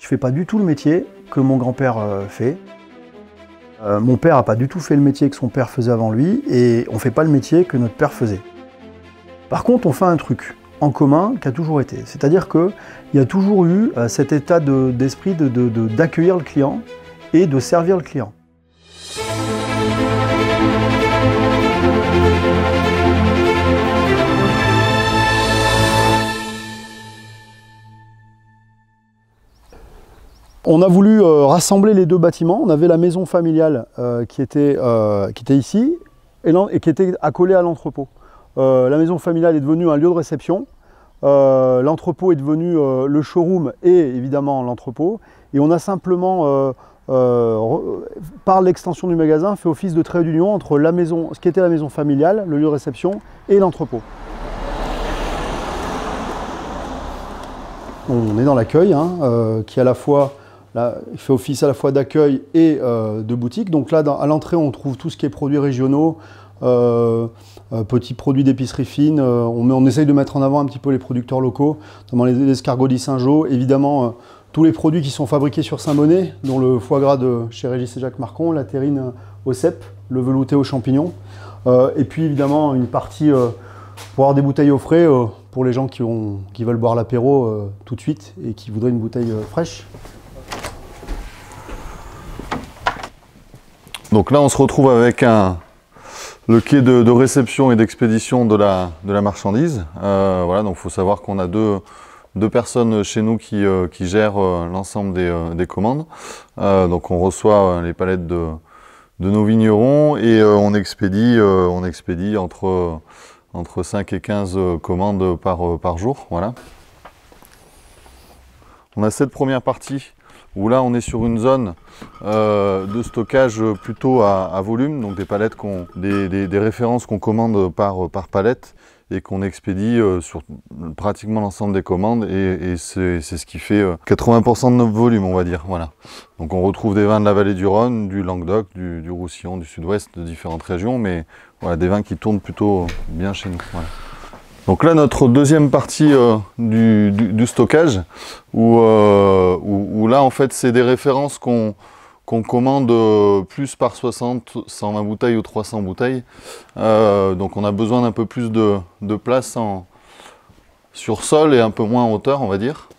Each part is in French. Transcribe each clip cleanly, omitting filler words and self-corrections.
Je ne fais pas du tout le métier que mon grand-père fait. Mon père n'a pas du tout fait le métier que son père faisait avant lui et on ne fait pas le métier que notre père faisait. Par contre, on fait un truc en commun qui a toujours été. C'est-à-dire qu'il y a toujours eu cet état d'esprit d'accueillir le client et de servir le client. On a voulu rassembler les deux bâtiments. On avait la maison familiale qui était ici et qui était accolée à l'entrepôt. La maison familiale est devenue un lieu de réception. L'entrepôt est devenu le showroom et évidemment l'entrepôt. Et on a simplement, par l'extension du magasin, fait office de trait d'union entre la maison, ce qui était la maison familiale, le lieu de réception, et l'entrepôt. On est dans l'accueil, qui à la fois il fait office à la fois d'accueil et de boutique. Donc là, à l'entrée, on trouve tout ce qui est produits régionaux, petits produits d'épicerie fine. On essaye de mettre en avant un petit peu les producteurs locaux, notamment les escargots d'Issingeau. Évidemment, tous les produits qui sont fabriqués sur Saint-Bonnet, dont le foie gras de chez Régis et Jacques Marcon, la terrine au cèpe, le velouté aux champignons. Et puis évidemment, une partie pour avoir des bouteilles au frais pour les gens qui veulent boire l'apéro tout de suite et qui voudraient une bouteille fraîche. Donc là, on se retrouve avec le quai de réception et d'expédition de la marchandise. Voilà, donc il faut savoir qu'on a deux personnes chez nous qui gèrent l'ensemble des commandes. Donc on reçoit les palettes de nos vignerons et on expédie entre 5 et 15 commandes par jour. Voilà. On a cette première partie où là on est sur une zone de stockage plutôt à volume, donc des palettes, des références qu'on commande par palette et qu'on expédie sur pratiquement l'ensemble des commandes et c'est ce qui fait 80% de notre volume, on va dire. Voilà. Donc on retrouve des vins de la vallée du Rhône, du Languedoc, du Roussillon, du Sud-Ouest, de différentes régions, mais voilà, des vins qui tournent plutôt bien chez nous. Voilà. Donc là, notre deuxième partie du stockage, où là, en fait, c'est des références qu'on commande plus par 60, 120 bouteilles ou 300 bouteilles. Donc on a besoin d'un peu plus de place sur sol et un peu moins en hauteur, on va dire.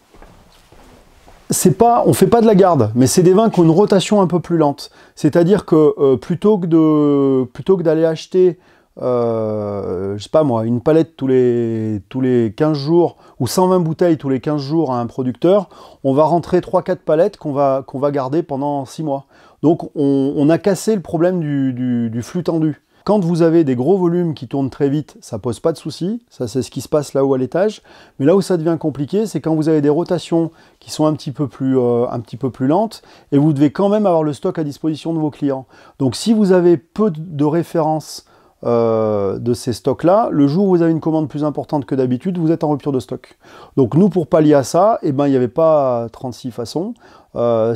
On ne fait pas de la garde, mais c'est des vins qui ont une rotation un peu plus lente. C'est-à-dire que plutôt que d'aller acheter je sais pas moi, une palette tous les 15 jours ou 120 bouteilles tous les 15 jours à un producteur, on va rentrer 3-4 palettes qu'on va garder pendant 6 mois. Donc on a cassé le problème du flux tendu. Quand vous avez des gros volumes qui tournent très vite, ça pose pas de souci, ça c'est ce qui se passe là-haut à l'étage. Mais là où ça devient compliqué, c'est quand vous avez des rotations qui sont un petit peu plus lentes et vous devez quand même avoir le stock à disposition de vos clients. Donc si vous avez peu de références de ces stocks-là, le jour où vous avez une commande plus importante que d'habitude, vous êtes en rupture de stock. Donc nous, pour pallier à ça, il n'y avait pas 36 façons,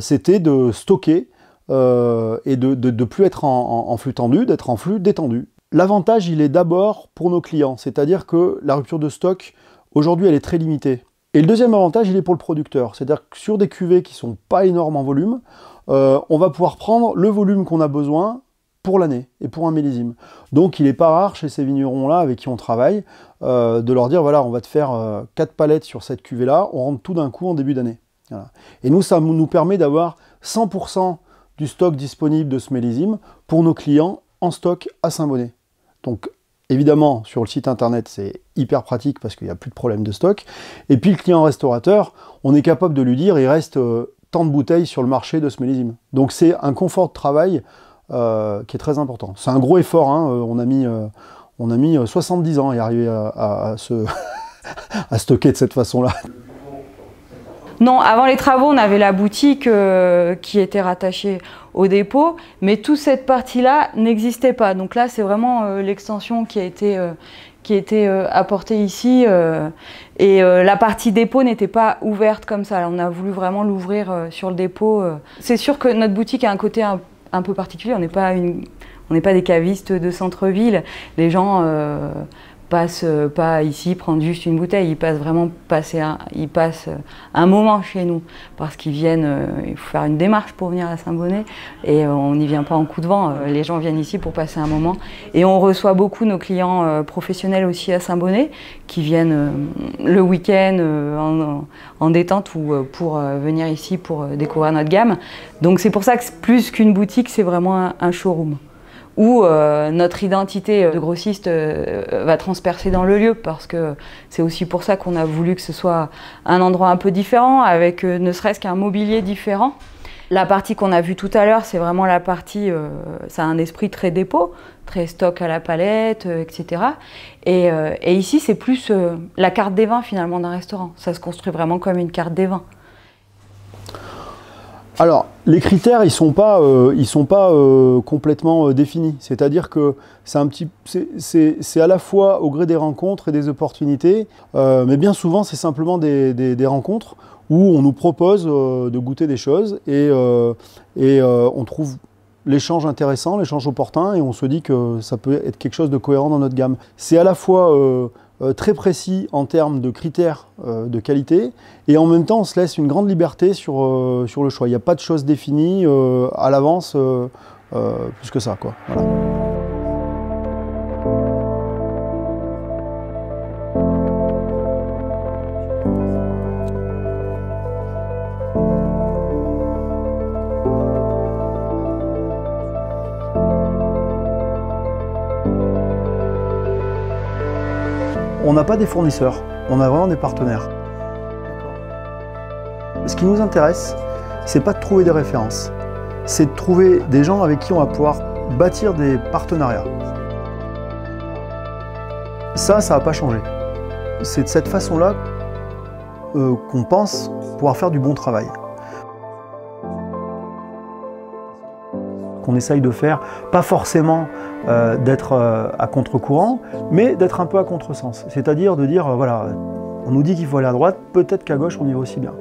c'était de stocker et de plus être en flux tendu, d'être en flux détendu. L'avantage, il est d'abord pour nos clients, c'est-à-dire que la rupture de stock, aujourd'hui, elle est très limitée. Et le deuxième avantage, il est pour le producteur, c'est-à-dire que sur des cuvées qui ne sont pas énormes en volume, on va pouvoir prendre le volume qu'on a besoin pour l'année et pour un millésime. Donc il n'est pas rare chez ces vignerons-là avec qui on travaille de leur dire voilà, on va te faire 4 palettes sur cette cuvée-là, on rentre tout d'un coup en début d'année. Voilà. Et nous, ça nous permet d'avoir 100% du stock disponible de ce millésime pour nos clients en stock à Saint-Bonnet. Donc évidemment, sur le site internet, c'est hyper pratique parce qu'il n'y a plus de problème de stock. Et puis le client restaurateur, on est capable de lui dire il reste tant de bouteilles sur le marché de ce millésime. Donc c'est un confort de travail qui est très important. C'est un gros effort, on a mis 70 ans à y arriver à stocker de cette façon-là. Non, avant les travaux, on avait la boutique qui était rattachée au dépôt, mais toute cette partie-là n'existait pas. Donc là, c'est vraiment l'extension qui a été apportée ici. Et la partie dépôt n'était pas ouverte comme ça. Alors, on a voulu vraiment l'ouvrir sur le dépôt. C'est sûr que notre boutique a un côté un peu particulier. On n'est pas des cavistes de centre-ville. Les gens passe pas ici prendre juste une bouteille, ils passent vraiment un moment chez nous parce qu'ils viennent, il faut faire une démarche pour venir à Saint-Bonnet et on n'y vient pas en coup de vent, les gens viennent ici pour passer un moment et on reçoit beaucoup nos clients professionnels aussi à Saint-Bonnet qui viennent le week-end en détente ou pour venir ici pour découvrir notre gamme. Donc c'est pour ça que plus qu'une boutique, c'est vraiment un showroom où notre identité de grossiste va transpercer dans le lieu parce que c'est aussi pour ça qu'on a voulu que ce soit un endroit un peu différent avec ne serait-ce qu'un mobilier différent. La partie qu'on a vue tout à l'heure, c'est vraiment la partie, ça a un esprit très dépôt, très stock à la palette, etc. Et ici, c'est plus la carte des vins finalement d'un restaurant. Ça se construit vraiment comme une carte des vins. Alors, les critères, ils sont pas complètement définis. C'est-à-dire que c'est à la fois au gré des rencontres et des opportunités, mais bien souvent, c'est simplement des rencontres où on nous propose de goûter des choses et on trouve l'échange intéressant, l'échange opportun, et on se dit que ça peut être quelque chose de cohérent dans notre gamme. C'est à la fois très précis en termes de critères de qualité, et en même temps on se laisse une grande liberté sur le choix. Il n'y a pas de choses définies à l'avance plus que ça, quoi. Voilà. On n'a pas des fournisseurs, on a vraiment des partenaires. Ce qui nous intéresse, c'est pas de trouver des références, c'est de trouver des gens avec qui on va pouvoir bâtir des partenariats. Ça va pas changer. C'est de cette façon-là qu'on pense pouvoir faire du bon travail. Qu'on essaye de faire, pas forcément d'être à contre-courant, mais d'être un peu à contresens. C'est-à-dire de dire, voilà, on nous dit qu'il faut aller à droite, peut-être qu'à gauche on y va aussi bien.